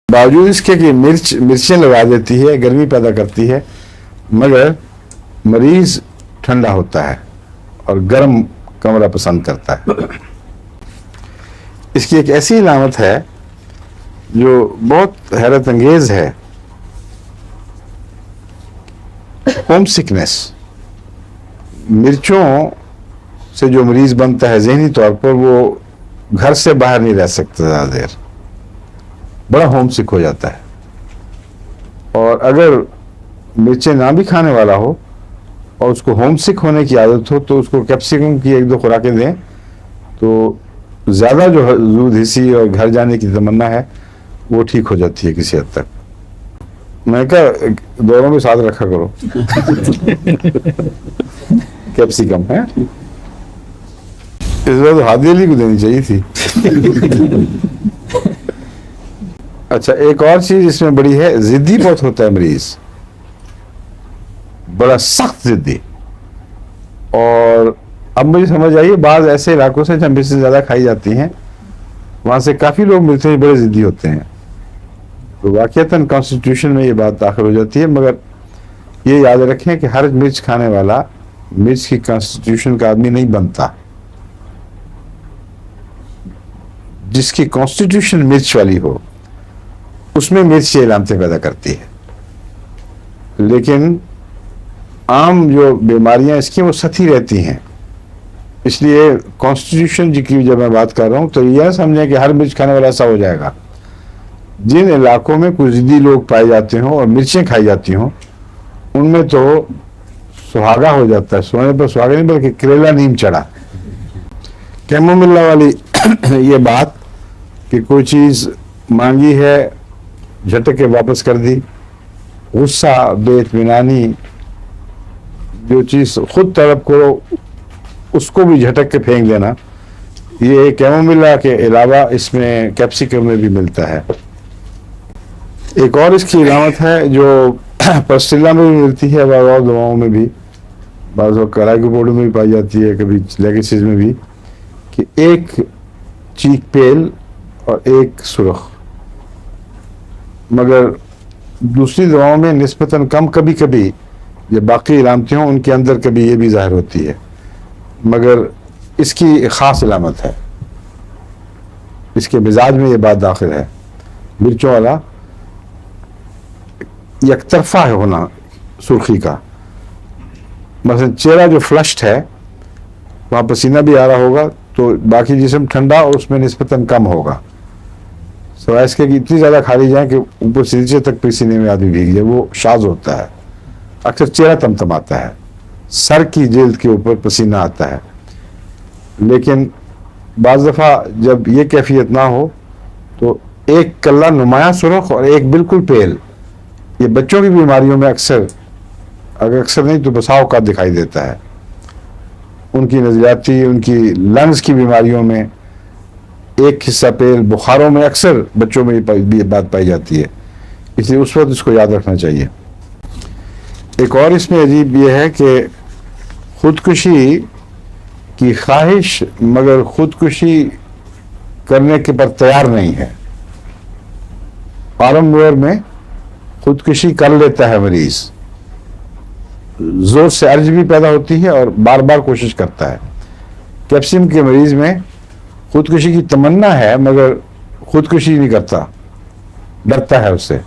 باوجود اس کے کہ مرچیں لگا دیتی ہے، گرمی پیدا کرتی ہے، مگر مریض ٹھنڈا ہوتا ہے اور گرم کمرہ پسند کرتا ہے۔ اس کی ایک ایسی علامت ہے جو بہت حیرت انگیز ہے، ہوم سکنس۔ مرچوں سے جو مریض بنتا ہے ذہنی طور پر وہ گھر سے باہر نہیں رہ سکتا زیادہ دیر، بڑا ہوم سک ہو جاتا ہے۔ اور اگر مرچیں نہ بھی کھانے والا ہو اور اس کو ہوم سک ہونے کی عادت ہو تو اس کو کیپسیکم کی 1-2 خوراکیں دیں تو زیادہ جو زود حسی اور گھر جانے کی تمنا ہے وہ ٹھیک ہو جاتی ہے کسی حد تک۔ میں کہا دونوں میں ساتھ رکھا کرو کیپسیکم ہے، اس بار تو ہادی علی کو دینی چاہیے تھی۔ اچھا، ایک اور چیز اس میں بڑی ہے، ضدی بہت ہوتا ہے مریض، بڑا سخت ضدی۔ اور اب مجھے سمجھ آئیے بعض ایسے علاقوں سے جہاں مرچیں زیادہ کھائی جاتی ہیں وہاں سے کافی لوگ ملتے ہیں بڑے ضدی ہوتے ہیں، تو واقعتاً کانسٹیٹیوشن میں یہ بات داخل ہو جاتی ہے۔ مگر یہ یاد رکھیں کہ ہر مرچ کھانے والا مرچ کی کانسٹیٹیوشن کا آدمی نہیں بنتا۔ جس کی کانسٹیٹیوشن مرچ والی ہو اس میں مرچ یہ علامتیں پیدا کرتی ہے، لیکن عام جو بیماریاں اس کی وہ سطحی رہتی ہیں۔ اس لیے کانسٹیٹیوشن کی جب میں بات کر رہا ہوں تو یہ سمجھیں کہ ہر مرچ کھانے والا ایسا ہو جائے گا۔ جن علاقوں میں کچھ ضدی لوگ پائے جاتے ہوں اور مرچیں کھائی جاتی ہوں ان میں تو سہاگا ہو جاتا ہے، سونے پر سہاگا نہیں بلکہ کریلا نیم چڑھا۔ کیموملا والی یہ بات کہ کوئی چیز مانگی ہے جھٹک کے واپس کر دی، غصہ، بے اطمینانی، جو چیز خود طلب کرو اس کو بھی جھٹک کے پھینک دینا، یہ کیموملا کے علاوہ اس میں کیپسیکم میں بھی ملتا ہے۔ ایک اور اس کی علامت ہے جو پسٹیلا میں بھی ملتی ہے، بعض اور دواؤں میں بھی، بعض وقت کرائی پاؤڈر میں بھی پائی جاتی ہے، کبھی لیگسیز میں بھی، کہ ایک چیک پیل اور ایک سرخ، مگر دوسری دواؤں میں نسبتاً کم، کبھی کبھی یہ باقی علامتیں ہوں ان کے اندر کبھی یہ بھی ظاہر ہوتی ہے، مگر اس کی ایک خاص علامت ہے، اس کے مزاج میں یہ بات داخل ہے۔ مرچوں والا یک طرفہ ہونا سرخی کا، مثلا چہرہ جو فلشڈ ہے وہاں پسینہ بھی آ رہا ہوگا تو باقی جسم ٹھنڈا اور اس میں نسبتاً کم ہوگا، سوائے اس کے کہ اتنی زیادہ کھا لی جائیں کہ اوپر سے نیچے تک پسینے میں آدمی بھیگ جائے، وہ شاذ ہوتا ہے۔ اکثر چہرہ تمتماتا ہے، سر کی جلد کے اوپر پسینہ آتا ہے، لیکن بعض دفعہ جب یہ کیفیت نہ ہو تو ایک کلہ نمایاں سرخ اور ایک بالکل پیل، یہ بچوں کی بیماریوں میں اکثر نہیں تو بسا اوقات دکھائی دیتا ہے۔ ان کی نظریاتی، ان کی لنگز کی بیماریوں میں ایک حصہ پیل، بخاروں میں اکثر بچوں میں یہ بات پائی جاتی ہے، اس لیے اس وقت اس کو یاد رکھنا چاہیے۔ ایک اور اس میں عجیب یہ ہے کہ خودکشی کی خواہش مگر خودکشی کرنے کے پر تیار نہیں ہے۔ فارم ویئر میں خودکشی کر لیتا ہے مریض، زور سے ارج بھی پیدا ہوتی ہے اور بار بار کوشش کرتا ہے۔ کیپسیکم کے مریض میں خودکشی کی تمنا ہے مگر خودکشی نہیں کرتا، ڈرتا ہے اس سے۔